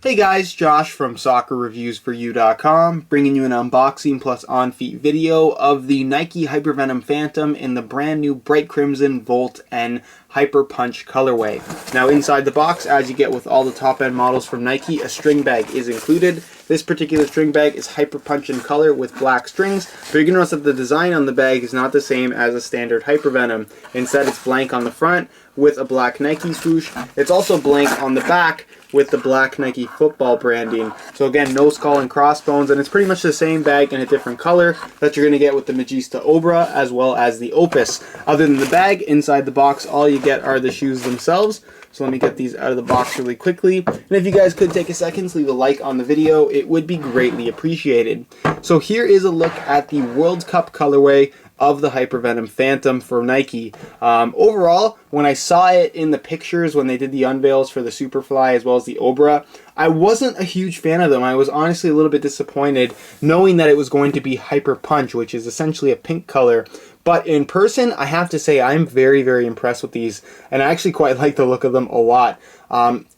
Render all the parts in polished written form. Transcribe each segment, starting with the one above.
Hey guys, Josh from soccerreviewsforyou.com, bringing you an unboxing plus on-feet video of the Nike Hypervenom Phantom in the brand new Bright Crimson, Volt, and Hyper Punch colorway. Now inside the box, as you get with all the top-end models from Nike, a string bag is included. This particular string bag is Hyper Punch in color with black strings, but you're going to notice that the design on the bag is not the same as a standard Hypervenom. Instead, it's blank on the front with a black Nike swoosh. It's also blank on the back with the black Nike football branding. So again, no skull and crossbones, and it's pretty much the same bag in a different color that you're going to get with the Magista Obra as well as the Opus. Other than the bag, inside the box, all you get are the shoes themselves. So let me get these out of the box really quickly. And if you guys could take a second to leave a like on the video, it would be greatly appreciated. So here is a look at the World Cup colorway of the Hypervenom Phantom for Nike. Overall, when I saw it in the pictures when they did the unveils for the Superfly as well as the Obra, I wasn't a huge fan of them. I was honestly a little bit disappointed knowing that it was going to be Hyper Punch, which is essentially a pink color. But in person, I have to say I'm very, very impressed with these, and I actually quite like the look of them a lot.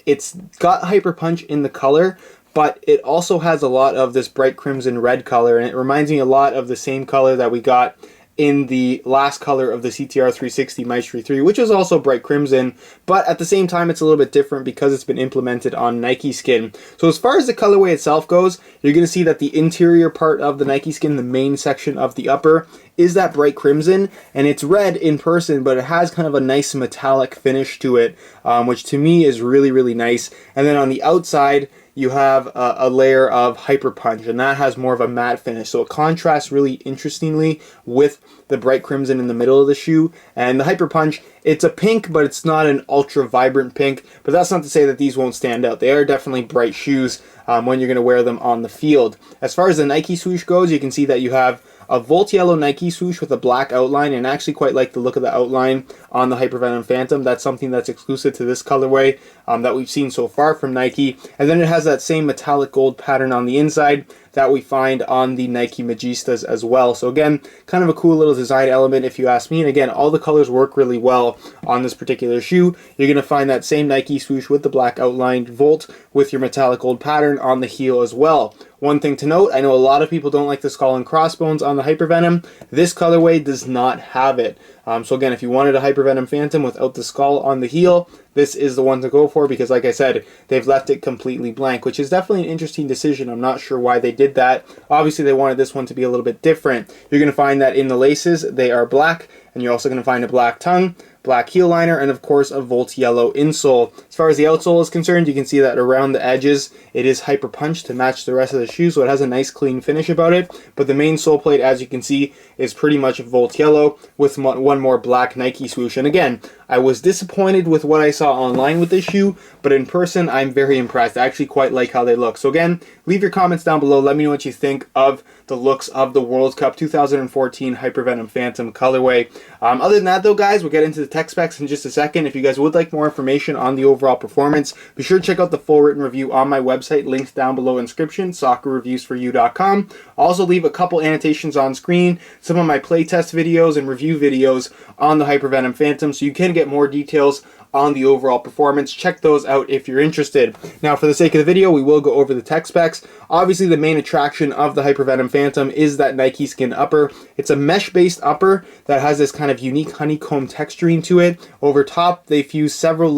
It's got Hyper Punch in the color, but it also has a lot of this bright crimson red color, and it reminds me a lot of the same color that we got in the last color of the CTR 360 Maestri 3, which is also bright crimson, but at the same time it's a little bit different because it's been implemented on Nike skin. So as far as the colorway itself goes, you're going to see that the interior part of the Nike skin, the main section of the upper, is that bright crimson, and it's red in person, but it has kind of a nice metallic finish to it, which to me is really, really nice. And then on the outside, you have a layer of Hyper Punch, and that has more of a matte finish. So it contrasts really interestingly with the bright crimson in the middle of the shoe. And the Hyper Punch, it's a pink, but it's not an ultra vibrant pink. But that's not to say that these won't stand out. They are definitely bright shoes when you're going to wear them on the field. As far as the Nike swoosh goes, you can see that you have a Volt yellow Nike swoosh with a black outline, and I actually quite like the look of the outline on the Hypervenom Phantom. That's something that's exclusive to this colorway that we've seen so far from Nike. And then it has that same metallic gold pattern on the inside that we find on the Nike Magistas as well. So again, kind of a cool little design element if you ask me. And again, all the colors work really well on this particular shoe. You're going to find that same Nike swoosh with the black outlined Volt with your metallic gold pattern on the heel as well. One thing to note, I know a lot of people don't like the skull and crossbones on the Hypervenom. This colorway does not have it. So again, if you wanted a Hypervenom Phantom without the skull on the heel, this is the one to go for because, like I said, they've left it completely blank, which is definitely an interesting decision. I'm not sure why they did that. Obviously, they wanted this one to be a little bit different. You're going to find that in the laces, they are black, and you're also going to find a black tongue, black heel liner, and of course a Volt yellow insole. As far as the outsole is concerned, you can see that around the edges it is Hyper Punch to match the rest of the shoe, so it has a nice clean finish about it. But the main sole plate, as you can see, is pretty much Volt yellow with one more black Nike swoosh. And again, I was disappointed with what I saw online with this shoe, but in person I'm very impressed. I actually quite like how they look. So again, leave your comments down below. Let me know what you think of the looks of the World Cup 2014 Hypervenom Phantom colorway. Other than that though, guys, we'll get into the tech specs in just a second. If you guys would like more information on the overall performance, be sure to check out the full written review on my website, linked down below in description, soccerreviewsforyou.com. I'll also leave a couple annotations on screen, some of my playtest videos and review videos on the Hypervenom Phantom, so you can get more details on the overall performance. Check those out if you're interested. Now, for the sake of the video, we will go over the tech specs. Obviously, the main attraction of the Hypervenom Phantom is that Nike skin upper. It's a mesh-based upper that has this kind of unique honeycomb texturing to it. Over top, they fuse several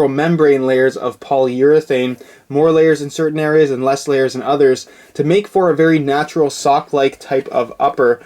membrane layers of polyurethane, more layers in certain areas and less layers in others, to make for a very natural sock-like type of upper.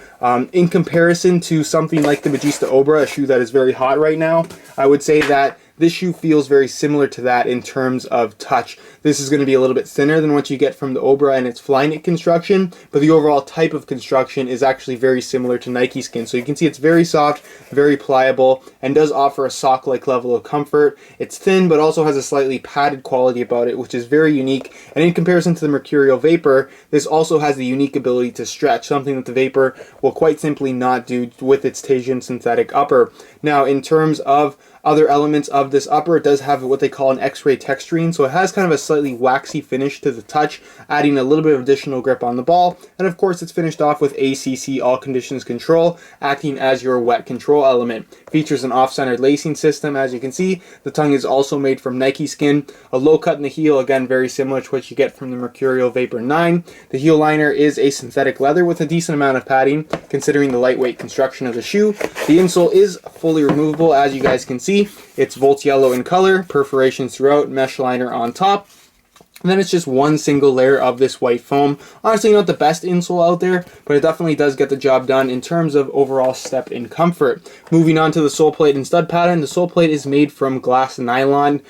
In comparison to something like the Magista Obra, a shoe that is very hot right now, I would say that this shoe feels very similar to that in terms of touch. This is going to be a little bit thinner than what you get from the Obra and its Flyknit construction, but the overall type of construction is actually very similar to Nike skin. So you can see it's very soft, very pliable, and does offer a sock-like level of comfort. It's thin, but also has a slightly padded quality about it, which is very unique. And in comparison to the Mercurial Vapor, this also has the unique ability to stretch, something that the Vapor will quite simply not do with its Tasian synthetic upper. Now, in terms of other elements of this upper, it does have what they call an X-ray texturing, so it has kind of a slightly waxy finish to the touch, adding a little bit of additional grip on the ball. And of course, it's finished off with ACC all conditions control, acting as your wet control element. Features an off-centered lacing system, as you can see. The tongue is also made from Nike skin. A low cut in the heel, again very similar to what you get from the Mercurial Vapor 9. The heel liner is a synthetic leather with a decent amount of padding, considering the lightweight construction of the shoe. The insole is fully removable, as you guys can see. It's Volt yellow in color, perforations throughout, mesh liner on top. And then it's just one single layer of this white foam. Honestly, not the best insole out there, but it definitely does get the job done in terms of overall step in comfort. Moving on to the sole plate and stud pattern. The sole plate is made from glass nylon,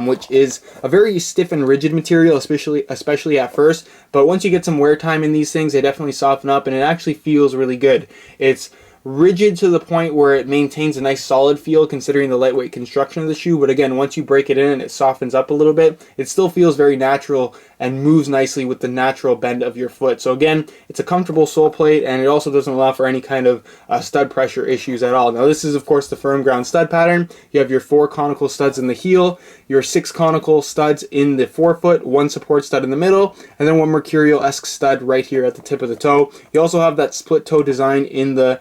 which is a very stiff and rigid material, especially at first. But once you get some wear time in these things, they definitely soften up, and it actually feels really good. It's rigid to the point where it maintains a nice solid feel considering the lightweight construction of the shoe, but again, once you break it in and it softens up a little bit, it still feels very natural and moves nicely with the natural bend of your foot. So again, it's a comfortable sole plate, and it also doesn't allow for any kind of stud pressure issues at all. Now this is of course the firm ground stud pattern. You have your 4 conical studs in the heel, your 6 conical studs in the forefoot, 1 support stud in the middle, and then 1 Mercurial-esque stud right here at the tip of the toe. You also have that split toe design in the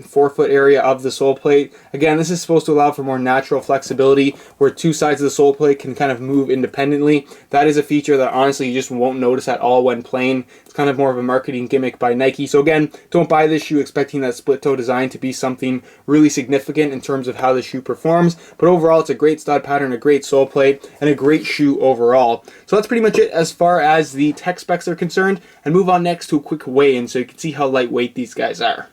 forefoot area of the sole plate. Again, this is supposed to allow for more natural flexibility where 2 sides of the sole plate can kind of move independently. That is a feature that honestly you just won't notice at all when playing. It's kind of more of a marketing gimmick by Nike. So again, don't buy this shoe expecting that split toe design to be something really significant in terms of how the shoe performs. But overall, it's a great stud pattern, a great sole plate, and a great shoe overall. So that's pretty much it as far as the tech specs are concerned. And move on next to a quick weigh-in so you can see how lightweight these guys are.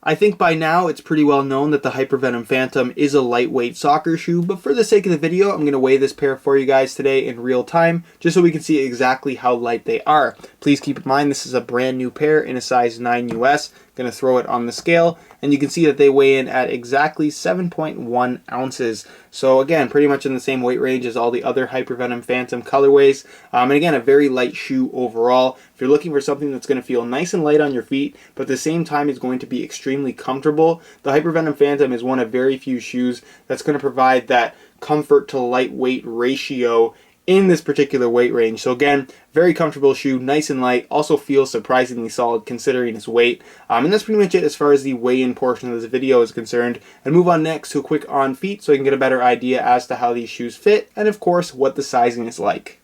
I think by now it's pretty well known that the Hypervenom Phantom is a lightweight soccer shoe, but for the sake of the video, I'm going to weigh this pair for you guys today in real time, just so we can see exactly how light they are. Please keep in mind this is a brand new pair in a size 9 US. Going to throw it on the scale, and you can see that they weigh in at exactly 7.1 ounces. So again, pretty much in the same weight range as all the other Hypervenom Phantom colorways. And again, a very light shoe overall. If you're looking for something that's going to feel nice and light on your feet, but at the same time is going to be extremely comfortable, the Hypervenom Phantom is one of very few shoes that's going to provide that comfort to lightweight ratio in this particular weight range. So again, very comfortable shoe, nice and light, also feels surprisingly solid considering its weight. And that's pretty much it as far as the weigh-in portion of this video is concerned. And move on next to a quick on feet so you can get a better idea as to how these shoes fit, and of course what the sizing is like.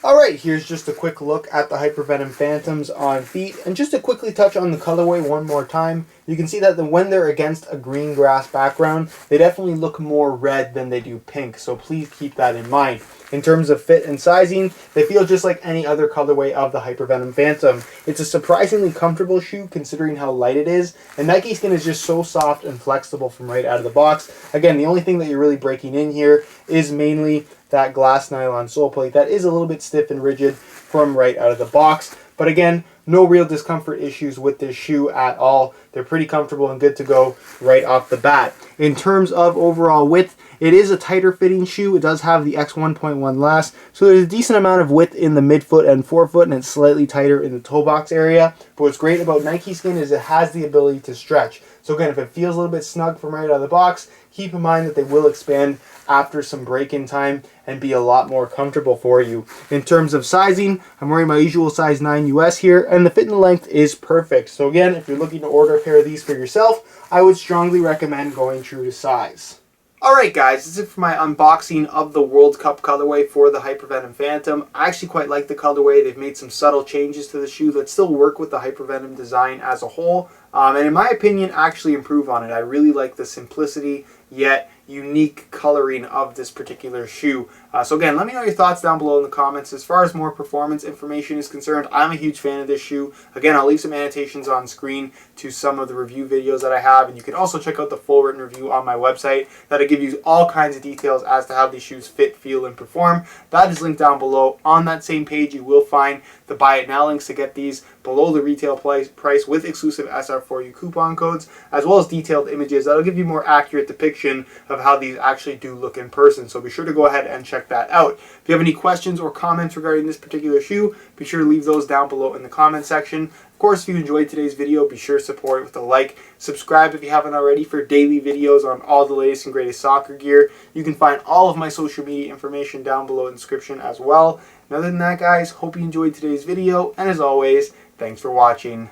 Alright, here's just a quick look at the Hypervenom Phantoms on feet, and just to quickly touch on the colorway one more time, you can see that when they're against a green grass background, they definitely look more red than they do pink, so please keep that in mind. In terms of fit and sizing, they feel just like any other colorway of the Hypervenom Phantom. It's a surprisingly comfortable shoe considering how light it is, and Nike skin is just so soft and flexible from right out of the box. Again, the only thing that you're really breaking in here is mainly that glass nylon sole plate that is a little bit stiff and rigid from right out of the box. But again, no real discomfort issues with this shoe at all. They're pretty comfortable and good to go right off the bat. In terms of overall width, it is a tighter fitting shoe. It does have the X1.1 last, so there's a decent amount of width in the midfoot and forefoot, and it's slightly tighter in the toe box area. But what's great about Nike skin is it has the ability to stretch. So again, if it feels a little bit snug from right out of the box, keep in mind that they will expand after some break-in time and be a lot more comfortable for you. In terms of sizing, I'm wearing my usual size 9 US here, and the fit and length is perfect. So again, if you're looking to order a pair of these for yourself, I would strongly recommend going true to size. Alright guys, this is it for my unboxing of the World Cup colorway for the Hypervenom Phantom. I actually quite like the colorway. They've made some subtle changes to the shoe that still work with the Hypervenom design as a whole, and in my opinion actually improve on it. I really like the simplicity yet unique coloring of this particular shoe. So again, let me know your thoughts down below in the comments. As far as more performance information is concerned, I'm a huge fan of this shoe. Again, I'll leave some annotations on screen to some of the review videos that I have, and you can also check out the full written review on my website that'll give you all kinds of details as to how these shoes fit, feel, and perform. That is linked down below. On that same page, you will find the buy it now links to get these below the retail price with exclusive SR4U coupon codes, as well as detailed images that'll give you more accurate depiction of how these actually do look in person. So be sure to go ahead and check check that out. If you have any questions or comments regarding this particular shoe, be sure to leave those down below in the comment section. Of course, if you enjoyed today's video, be sure to support it with a like. Subscribe if you haven't already for daily videos on all the latest and greatest soccer gear. You can find all of my social media information down below in the description as well. And other than that, guys, hope you enjoyed today's video, and as always, thanks for watching.